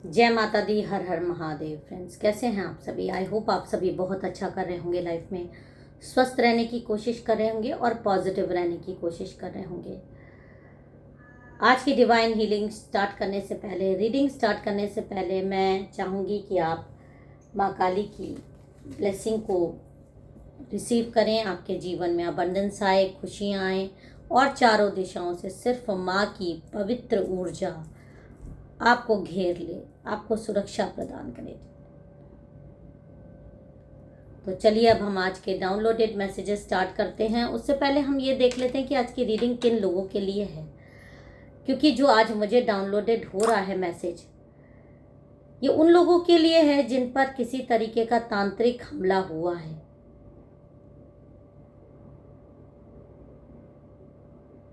जय माता दी, हर हर महादेव। फ्रेंड्स, कैसे हैं आप सभी? आई होप आप सभी बहुत अच्छा कर रहे होंगे, लाइफ में स्वस्थ रहने की कोशिश कर रहे होंगे और पॉजिटिव रहने की कोशिश कर रहे होंगे। आज की डिवाइन हीलिंग स्टार्ट करने से पहले, रीडिंग स्टार्ट करने से पहले मैं चाहूँगी कि आप माँ काली की ब्लेसिंग को रिसीव करें। आपके जीवन में अबंडेंस आए, खुशियाँ आए और चारों दिशाओं से सिर्फ माँ की पवित्र ऊर्जा आपको घेर ले, आपको सुरक्षा प्रदान करे। तो चलिए अब हम आज के डाउनलोडेड मैसेजेस स्टार्ट करते हैं। उससे पहले हम ये देख लेते हैं कि आज की रीडिंग किन लोगों के लिए है, क्योंकि जो आज मुझे डाउनलोडेड हो रहा है मैसेज, ये उन लोगों के लिए है जिन पर किसी तरीके का तांत्रिक हमला हुआ है।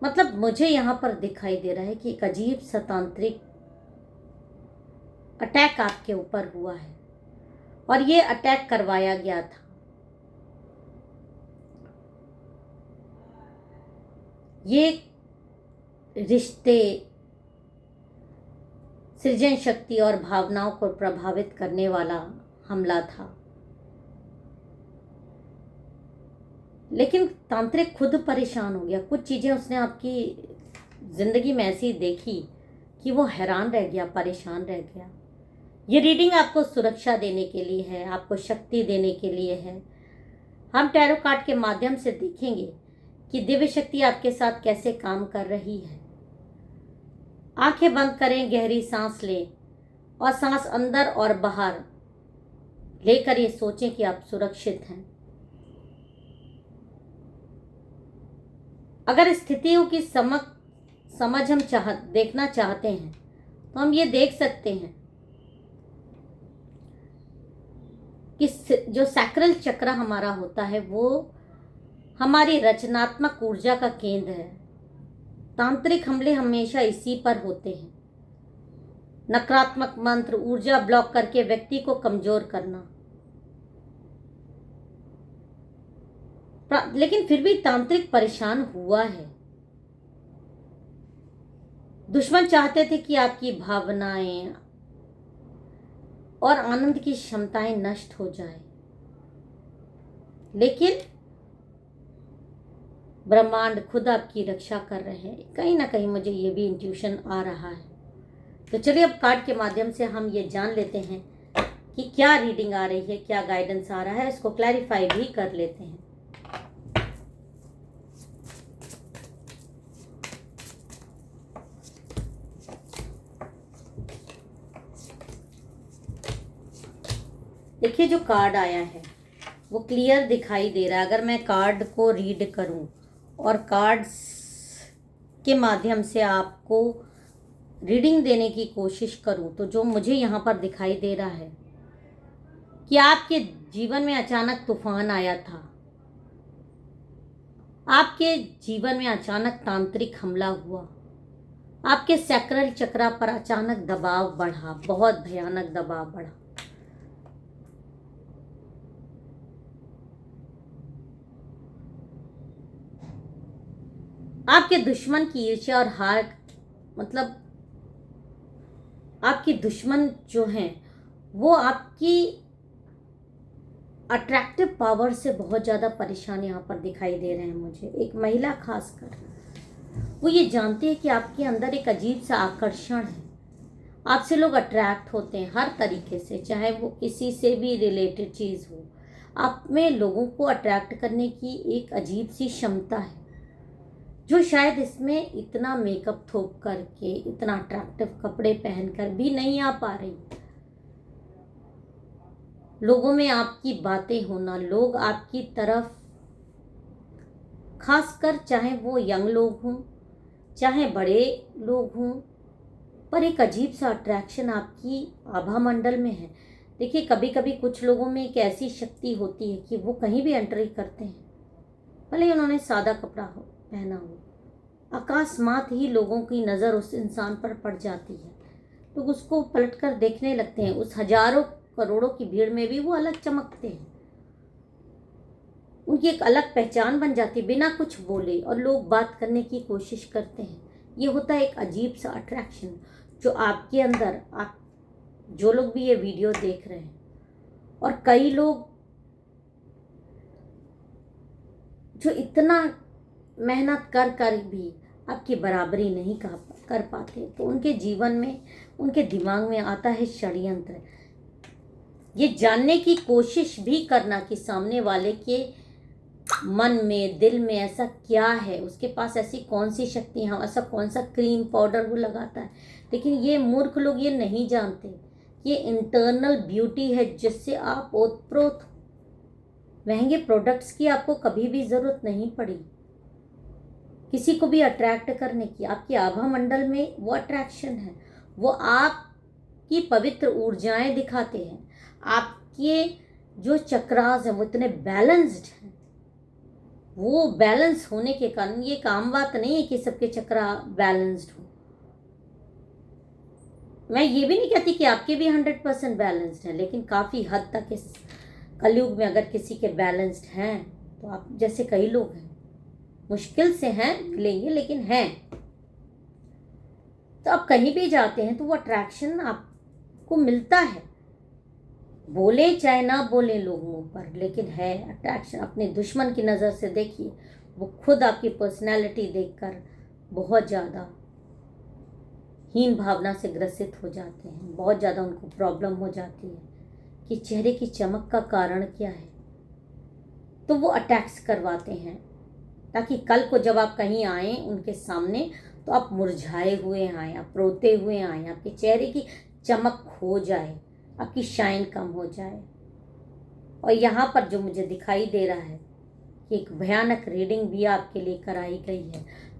मतलब मुझे यहाँ पर दिखाई दे रहा है कि एक अजीब सा तांत्रिक अटैक आपके ऊपर हुआ है और ये अटैक करवाया गया था। ये रिश्ते, सृजन शक्ति और भावनाओं को प्रभावित करने वाला हमला था, लेकिन तांत्रिक खुद परेशान हो गया। कुछ चीज़ें उसने आपकी ज़िंदगी में ऐसी देखी कि वो हैरान रह गया, परेशान रह गया। ये रीडिंग आपको सुरक्षा देने के लिए है, आपको शक्ति देने के लिए है। हम टैरो कार्ड के माध्यम से देखेंगे कि दिव्य शक्ति आपके साथ कैसे काम कर रही है। आंखें बंद करें, गहरी सांस लें और सांस अंदर और बाहर लेकर ये सोचें कि आप सुरक्षित हैं। अगर स्थितियों की समझ हम देखना चाहते हैं तो हम ये देख सकते हैं कि जो सैक्रल चक्र हमारा होता है वो हमारी रचनात्मक ऊर्जा का केंद्र है। तांत्रिक हमले हमेशा इसी पर होते हैं। नकारात्मक मंत्र, ऊर्जा ब्लॉक करके व्यक्ति को कमजोर करना। लेकिन फिर भी तांत्रिक परेशान हुआ है। दुश्मन चाहते थे कि आपकी भावनाएं और आनंद की क्षमताएं नष्ट हो जाए, लेकिन ब्रह्मांड खुद आपकी रक्षा कर रहे हैं। कहीं ना कहीं मुझे ये भी इंट्यूशन आ रहा है। तो चलिए अब कार्ड के माध्यम से हम ये जान लेते हैं कि क्या रीडिंग आ रही है, क्या गाइडेंस आ रहा है। इसको क्लैरिफाई भी कर लेते हैं। देखिए, जो कार्ड आया है वो क्लियर दिखाई दे रहा है। अगर मैं कार्ड को रीड करूं और कार्ड्स के माध्यम से आपको रीडिंग देने की कोशिश करूं तो जो मुझे यहाँ पर दिखाई दे रहा है कि आपके जीवन में अचानक तूफान आया था। आपके जीवन में अचानक तांत्रिक हमला हुआ। आपके सैक्रल चक्र पर अचानक दबाव बढ़ा, बहुत भयानक दबाव बढ़ा। आपके दुश्मन की ईर्ष्या और हार, मतलब आपकी दुश्मन जो हैं वो आपकी अट्रैक्टिव पावर से बहुत ज़्यादा परेशान यहाँ पर दिखाई दे रहे हैं मुझे। एक महिला खासकर, वो ये जानती है कि आपके अंदर एक अजीब सा आकर्षण है। आपसे लोग अट्रैक्ट होते हैं हर तरीके से, चाहे वो किसी से भी रिलेटेड चीज़ हो। आप में लोगों को अट्रैक्ट करने की एक अजीब सी क्षमता है, जो शायद इसमें इतना मेकअप थोप करके, इतना अट्रैक्टिव कपड़े पहनकर भी नहीं आ पा रही। लोगों में आपकी बातें होना, लोग आपकी तरफ, खासकर चाहे वो यंग लोग हों चाहे बड़े लोग हों, पर एक अजीब सा अट्रैक्शन आपकी आभा मंडल में है। देखिए, कभी कभी कुछ लोगों में एक ऐसी शक्ति होती है कि वो कहीं भी एंट्री करते हैं, भले ही उन्होंने सादा कपड़ा पहना हो, अकस्मात ही लोगों की नज़र उस इंसान पर पड़ जाती है। लोग उसको पलटकर देखने लगते हैं। उस हजारों करोड़ों की भीड़ में भी वो अलग चमकते हैं। उनकी एक अलग पहचान बन जाती है बिना कुछ बोले, और लोग बात करने की कोशिश करते हैं। ये होता है एक अजीब सा अट्रैक्शन जो आपके अंदर आप जो लोग भी ये वीडियो देख रहे हैं, और कई लोग जो इतना मेहनत कर कर भी आपकी बराबरी नहीं कर पाते, तो उनके जीवन में, उनके दिमाग में आता है षड्यंत्र। ये जानने की कोशिश भी करना कि सामने वाले के मन में, दिल में ऐसा क्या है, उसके पास ऐसी कौन सी शक्तियाँ, ऐसा कौन सा क्रीम पाउडर वो लगाता है। लेकिन ये मूर्ख लोग ये नहीं जानते, ये इंटरनल ब्यूटी है जिससे आप ओतप्रोत। महंगे प्रोडक्ट्स की आपको कभी भी ज़रूरत नहीं पड़ी किसी को भी अट्रैक्ट करने की। आपकी आभा मंडल में वो अट्रैक्शन है, वो आपकी पवित्र ऊर्जाएं दिखाते हैं। आपके जो चक्रास हैं वो इतने बैलेंस्ड हैं। वो बैलेंस होने के कारण, ये काम बात नहीं है कि सबके चक्रा बैलेंस्ड हो। मैं ये भी नहीं कहती कि आपके भी 100% बैलेंस्ड है, लेकिन काफ़ी हद तक इस कलयुग में अगर किसी के बैलेंस्ड हैं तो आप जैसे कई लोग हैं, मुश्किल से हैं मिलेंगे लेकिन हैं। तो आप कहीं भी जाते हैं तो वो अट्रैक्शन आपको मिलता है, बोले चाहे ना बोले लोग मुंह पर, लेकिन है अट्रैक्शन। अपने दुश्मन की नज़र से देखिए, वो खुद आपकी पर्सनैलिटी देखकर बहुत ज़्यादा हीन भावना से ग्रसित हो जाते हैं। बहुत ज़्यादा उनको प्रॉब्लम हो जाती है कि चेहरे की चमक का कारण क्या है, तो वो अटैक्स करवाते हैं ताकि कल को जब आप कहीं आएँ उनके सामने तो आप मुरझाए हुए आएँ, आप रोते हुए आएँ, आपके चेहरे की चमक खो जाए, आपकी शाइन कम हो जाए। और यहाँ पर जो मुझे दिखाई दे रहा है कि एक भयानक रीडिंग भी आपके लिए कराई गई है।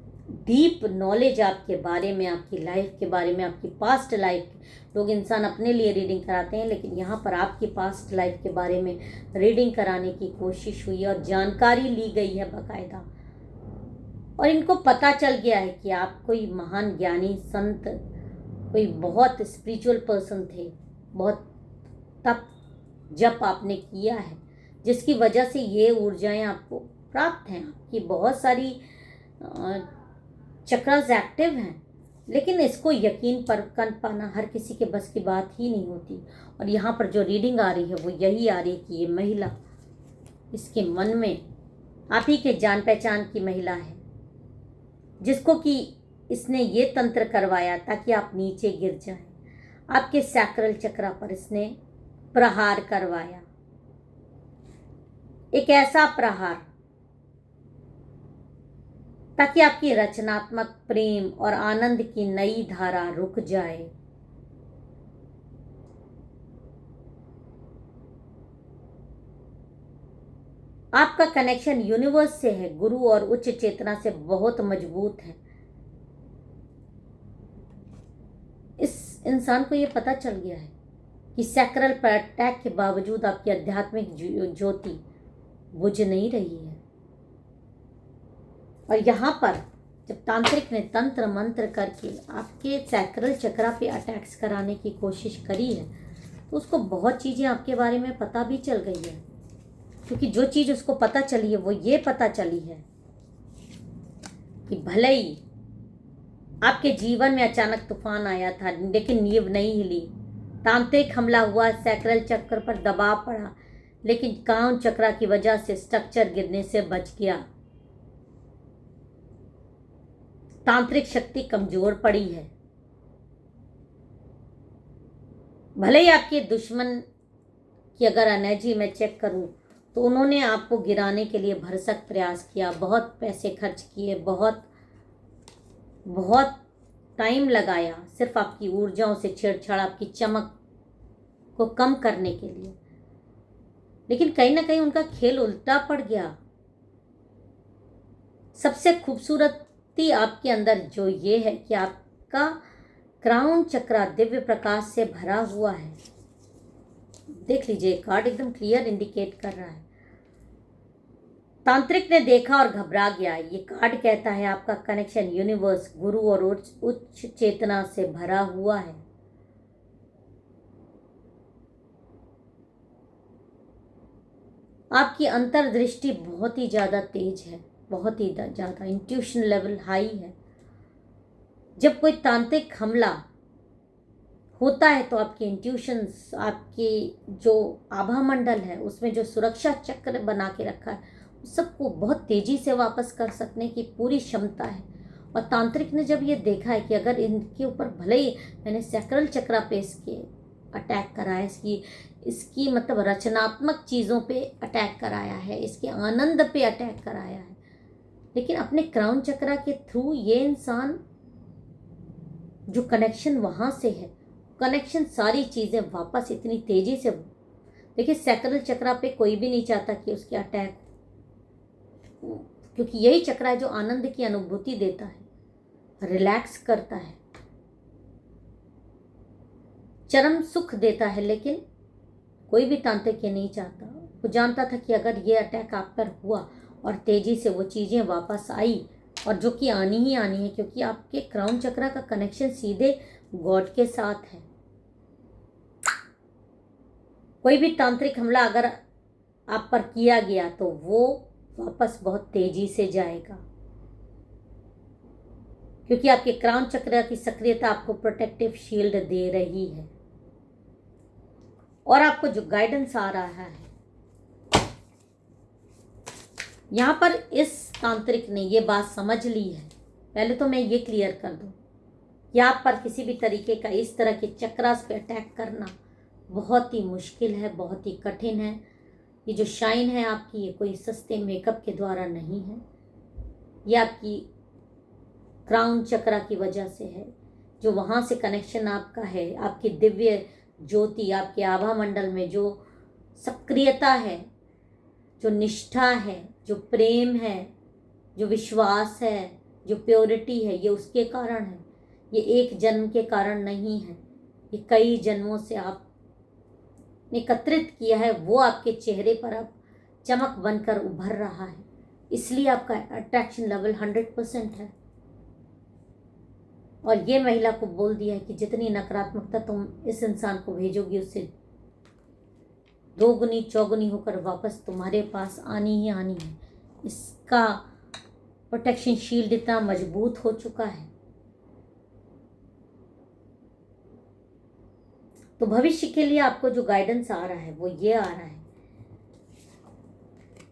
डीप नॉलेज आपके बारे में, आपकी लाइफ के बारे में, आपकी पास्ट लाइफ। लोग इंसान अपने लिए रीडिंग कराते हैं, लेकिन यहाँ पर आपकी पास्ट लाइफ के बारे में रीडिंग कराने की कोशिश हुई और जानकारी ली गई है बाकायदा। और इनको पता चल गया है कि आप कोई महान ज्ञानी संत, कोई बहुत स्पिरिचुअल पर्सन थे, बहुत तप जप आपने किया है, जिसकी वजह से ये ऊर्जाएं आपको प्राप्त हैं। आपकी बहुत सारी चक्रास एक्टिव हैं, लेकिन इसको यकीन पर कर पाना हर किसी के बस की बात ही नहीं होती। और यहाँ पर जो रीडिंग आ रही है वो यही आ रही है कि ये महिला, इसके मन में आप ही के जान पहचान की महिला है, जिसको कि इसने ये तंत्र करवाया ताकि आप नीचे गिर जाएं। आपके सैक्रल चक्रा पर इसने प्रहार करवाया, एक ऐसा प्रहार ताकि आपकी रचनात्मक प्रेम और आनंद की नई धारा रुक जाए। आपका कनेक्शन यूनिवर्स से है, गुरु और उच्च चेतना से बहुत मजबूत है। इस इंसान को यह पता चल गया है कि सैक्रल पर अटैक के बावजूद आपकी आध्यात्मिक ज्योति बुझ नहीं रही है। और यहाँ पर जब तांत्रिक ने तंत्र मंत्र करके आपके सैक्रल चक्रा पे अटैक्स कराने की कोशिश करी है, तो उसको बहुत चीज़ें आपके बारे में पता भी चल गई है। क्योंकि जो चीज़ उसको पता चली है वो ये पता चली है कि भले ही आपके जीवन में अचानक तूफान आया था, लेकिन नींव नहीं हिली। तांत्रिक हमला हुआ, सैक्रल चक्र पर दबाव पड़ा, लेकिन काउन चक्रा की वजह से स्ट्रक्चर गिरने से बच गया। तांत्रिक शक्ति कमजोर पड़ी है। भले ही आपके दुश्मन की अगर एनर्जी मैं चेक करूं तो उन्होंने आपको गिराने के लिए भरसक प्रयास किया, बहुत पैसे खर्च किए, बहुत टाइम लगाया सिर्फ आपकी ऊर्जाओं से छेड़छाड़, आपकी चमक को कम करने के लिए। लेकिन कहीं ना कहीं उनका खेल उल्टा पड़ गया। सबसे खूबसूरती आपके अंदर जो ये है कि आपका क्राउन चक्रा दिव्य प्रकाश से भरा हुआ है। देख लीजिए, कार्ड एकदम क्लियर इंडिकेट कर रहा है। तांत्रिक ने देखा और घबरा गया। ये कार्ड कहता है आपका कनेक्शन यूनिवर्स, गुरु और उच्च चेतना से भरा हुआ है। आपकी अंतर्दृष्टि बहुत ही ज़्यादा तेज है, बहुत ही ज़्यादा इंट्यूशन लेवल हाई है। जब कोई तांत्रिक हमला होता है तो आपके इंट्यूशंस, आपके जो आभा मंडल है उसमें जो सुरक्षा चक्र बना के रखा है उस सबको बहुत तेजी से वापस कर सकने की पूरी क्षमता है। और तांत्रिक ने जब ये देखा है कि अगर इनके ऊपर भले ही मैंने सैक्रल चक्रा पे इसके अटैक कराया, इसकी मतलब रचनात्मक चीज़ों पे अटैक कराया है, इसके आनंद पे अटैक कराया है, लेकिन अपने क्राउन चक्रा के थ्रू ये इंसान जो कनेक्शन वहाँ से है, कनेक्शन सारी चीज़ें वापस इतनी तेज़ी से, देखिए सैक्रल चक्रा पे कोई भी नहीं चाहता कि उसके अटैक, क्योंकि यही चक्रा है जो आनंद की अनुभूति देता है, रिलैक्स करता है, चरम सुख देता है। लेकिन कोई भी तांत्रिक ये नहीं चाहता। वो जानता था कि अगर ये अटैक आप पर हुआ और तेज़ी से वो चीज़ें वापस आई, और जो कि आनी ही आनी है, क्योंकि आपके क्राउन चक्रा का कनेक्शन सीधे गॉड के साथ है। कोई भी तांत्रिक हमला अगर आप पर किया गया तो वो वापस बहुत तेजी से जाएगा, क्योंकि आपके क्राउन चक्र की सक्रियता आपको प्रोटेक्टिव शील्ड दे रही है। और आपको जो गाइडेंस आ रहा है यहाँ पर, इस तांत्रिक ने ये बात समझ ली है। पहले तो मैं ये क्लियर कर दूं कि आप पर किसी भी तरीके का इस तरह के चक्रास पे अटैक करना बहुत ही मुश्किल है, बहुत ही कठिन है। ये जो शाइन है आपकी, ये कोई सस्ते मेकअप के द्वारा नहीं है, ये आपकी क्राउन चक्रा की वजह से है। जो वहाँ से कनेक्शन आपका है, आपकी दिव्य ज्योति, आपके आभा मंडल में जो सक्रियता है, जो निष्ठा है, जो प्रेम है, जो विश्वास है, जो प्योरिटी है, ये उसके कारण है। ये एक जन्म के कारण नहीं है, ये कई जन्मों से आपने एकत्रित किया है, वो आपके चेहरे पर अब चमक बनकर उभर रहा है। इसलिए आपका अट्रैक्शन लेवल 100% है। और ये महिला को बोल दिया है कि जितनी नकारात्मकता तुम इस इंसान को भेजोगी उससे दोगुनी चौगुनी होकर वापस तुम्हारे पास आनी ही आनी है। इसका प्रोटेक्शन शील्ड इतना मजबूत हो चुका है। तो भविष्य के लिए आपको जो गाइडेंस आ रहा है वो ये आ रहा है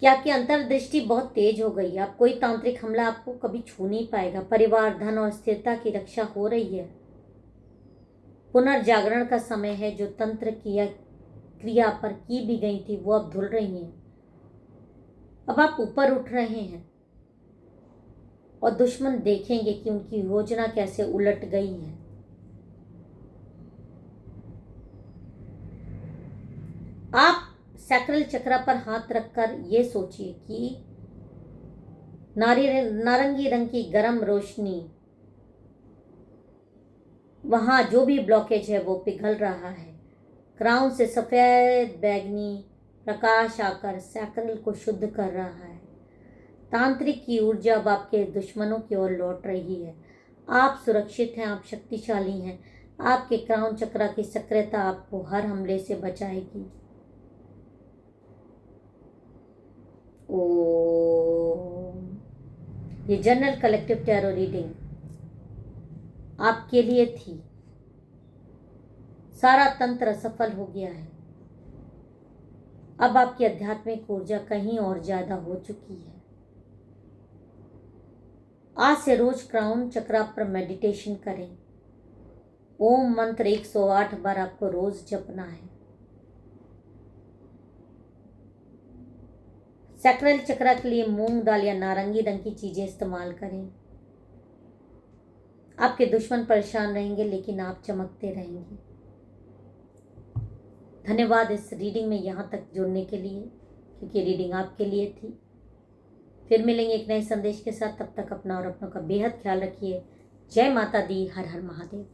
कि आपकी अंतर्दृष्टि बहुत तेज हो गई है। अब कोई तांत्रिक हमला आपको कभी छू नहीं पाएगा। परिवार, धन और स्थिरता की रक्षा हो रही है। पुनर्जागरण का समय है। जो तंत्र क्रिया पर की भी गई थी वो अब धुल रही हैं। अब आप ऊपर उठ रहे हैं और दुश्मन देखेंगे कि उनकी योजना कैसे उलट गई है। आप सैक्रल चक्र पर हाथ रखकर ये सोचिए कि नारंगी रंग की गर्म रोशनी, वहां जो भी ब्लॉकेज है वो पिघल रहा है। क्राउन से सफेद बैगनी प्रकाश आकर सैक्रल को शुद्ध कर रहा है। तांत्रिक की ऊर्जा अब आपके दुश्मनों की ओर लौट रही है। आप सुरक्षित हैं, आप शक्तिशाली हैं। आपके क्राउन चक्र की सक्रियता आपको हर हमले से बचाएगी। ये जनरल कलेक्टिव टैरो रीडिंग आपके लिए थी। सारा तंत्र सफल हो गया है। अब आपकी आध्यात्मिक ऊर्जा कहीं और ज्यादा हो चुकी है। आज से रोज क्राउन चक्र पर मेडिटेशन करें। ओम मंत्र 108 बार आपको रोज जपना है। सैक्रल चक्र के लिए मूंग दाल या नारंगी रंग की चीजें इस्तेमाल करें। आपके दुश्मन परेशान रहेंगे लेकिन आप चमकते रहेंगे। धन्यवाद इस रीडिंग में यहाँ तक जुड़ने के लिए, क्योंकि रीडिंग आपके लिए थी। फिर मिलेंगे एक नए संदेश के साथ। तब तक अपना और अपनों का बेहद ख्याल रखिए। जय माता दी। हर हर महादेव।